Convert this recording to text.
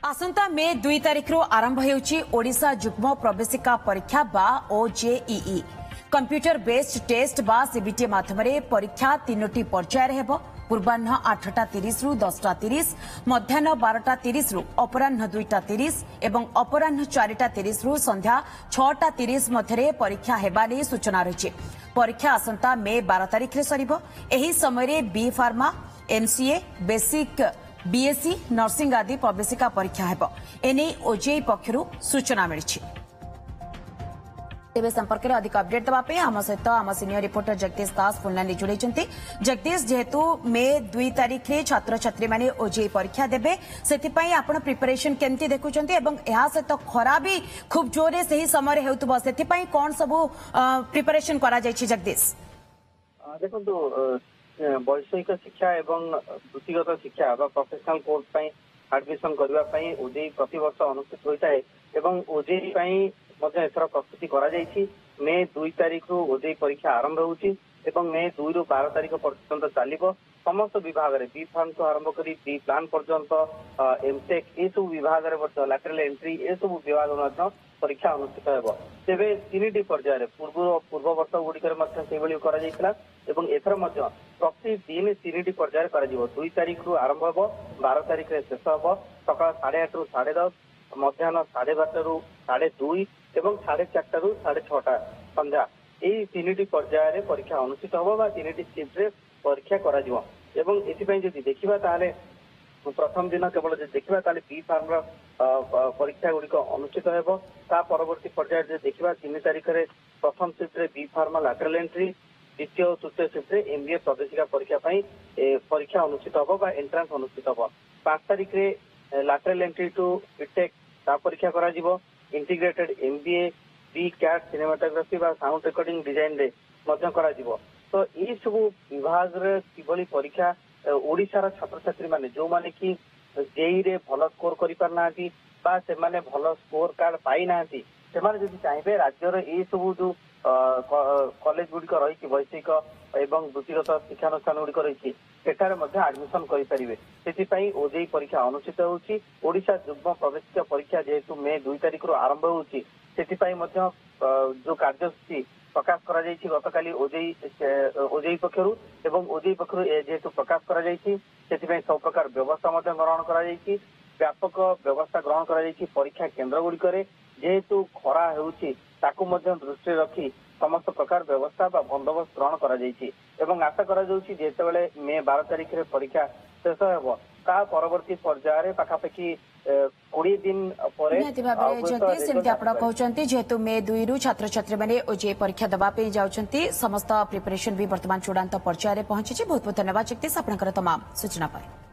आसंता मे 2 तारिख आरंभ होउची ओडिशा जुग्म प्रवेशिका परीक्षा बा ओजेईई कंप्यूटर बेस्ड टेस्ट बा सीबीटी माध्यम परीक्षा 3टी पर्यायर हेबो। पूर्वाह्न 8:30 रु 10:30 मध्याह्न 12:30 रु अपराह्न 2:30 एवं अपराह्न 4:30 रु संध्या 6:30 मध्य परीक्षा हेबा नै सूचना रही। परीक्षा आसंता मे 12 तारिख रे सरिबो। एही समय B pharma MCA basic BSc nursing आदि प्रवेशिका परीक्षा हेबो। एने ओजेई पक्षरु सूचना मिली। तेज संपर्क में अधिक अपडेट देवाई आम सहित आम सीनियर रिपोर्टर जगदीश दास फोन लाइन जोड़े। जगदीश, जेहेतु मे 2 तारिख रे छात्र छात्री माने ओजेई परीक्षा देबे से प्रिपरेशन केमती देखुंत सहित खरा भी खूब जोरे से ही समय हेउतबो से कौन सब प्रिपरेशन करा जायछि? जगदीश देखो वैषयिक शिक्षा एवं वृत्तिगत शिक्षा प्रोफेशनल कोर्स एडमिशन करने ओजेई प्रति वर्ष अनुष्ठित होता है एवं ओजेई एथर प्रस्तुति करा मे 2 तारिख रु ओजेई परीक्षा आरंभ होउची एवं मे 2 रु 12 तारिख पर्यंत चलिबो। समस्त विभाग रे बी फार्म तो आरंभ करी बी प्लान पर्यंत एमटेक ए सब विभाग रे लैटरल एंट्री ए सब विभाग में परीक्षा अनुष्ठित हेबो। तेबे 3टी पर्यायर पूर्व वर्ष गुड़िकर एथर प्रतिदिन 3टी पर्यायर कर 2 तारिख रु आरंभ हेबो, 12 तारिख रे शेष हेबो। सकाळ 8:30 रु 10:30, मध्याह्न 12:30 रु 2:30 एवं 4:30 रु 6:30 संध्या यही 3टी पर्यायर परीक्षा अनुष्ठित होबो बा 3टी शिफ्ट रे परीक्षा करा जिवो। एवं एथिपई जदि देखिबा ताले प्रथम दिन केवल देखा बी फार्म परीक्षा गुड़िक अनुष्ठित हेबो। ता परवर्ती पर्यायर जे देखिबा 3 तारिख रे प्रथम शिफ्ट रे बी फार्म लैटरल एंट्री, द्वितीय और तृतीय शिफ्ट रे एमबीए प्रवेशिका परीक्षा परीक्षा अनुष्ठित होबो बा एंट्रांस अनुष्ठित होबो। 5 तारिख रे लैटरल एंट्री टू बीटेक ता परीक्षा करा जिवो। इंटीग्रेटेड एमबीए बी कैट सिनेमाटोग्राफी बा साउंड रिकॉर्डिंग डिजाइन रे मध्य करा जिवो। तो ये सब विभाग रे किभली परीक्षा ओडिशार छात्र छात्री माने जो माने कि जेई रे भल स्कोर करि पारना बा से माने भल स्कोर कार्ड पाई नांती से माने जदि चाहिए राज्य रे ए सब जो कॉलेज गुड़िक रही वैषयिक एवं वृत्तिगत शिक्षानुष्ठान गुड़िक रही सेठारे मध्य एडमिशन करें। से ओजेई परीक्षा अनुष्ठित होउची। ओडिशा जुग्म प्रवेशिका परीक्षा जेहेतु मे 2 तारिख रु आरंभ होउची सेथिपई मध्य जो कार्यसूची प्रकाश करा जायछि गतकाली ओजेई पक्षरु एवं ओजेई पक्षरु जेहेतु प्रकाश करा जायछि सेथिपई सब प्रकार व्यवस्था मध्य ग्रहण करा जायछि। व्यापक व्यवस्था ग्रहण करा जायछि। परीक्षा केंद्र गुड़िक जेहेतु खरा हेउछि ताकू मध्य दृष्टि रखी समस्त प्रकार व्यवस्था बा बंदोबस्त ग्रहण करा जायछि एवं आशा करा जाउछि जेतेबेले मे 12 तारिख रे परीक्षा शेष हेबो ता परवर्ती पर्यायर पाखापाखि 20 दिन पर जेहेतु मे 2 रु छात्र छात्री मैंने ओजेई परीक्षा देवा जाउछंती समस्त प्रिपरेशन भी वर्तमान चूड़ांत पर्यायर पहुंची। बहुत बहुत धन्यवाद जगदीश आपनकर तमाम सूचना पर।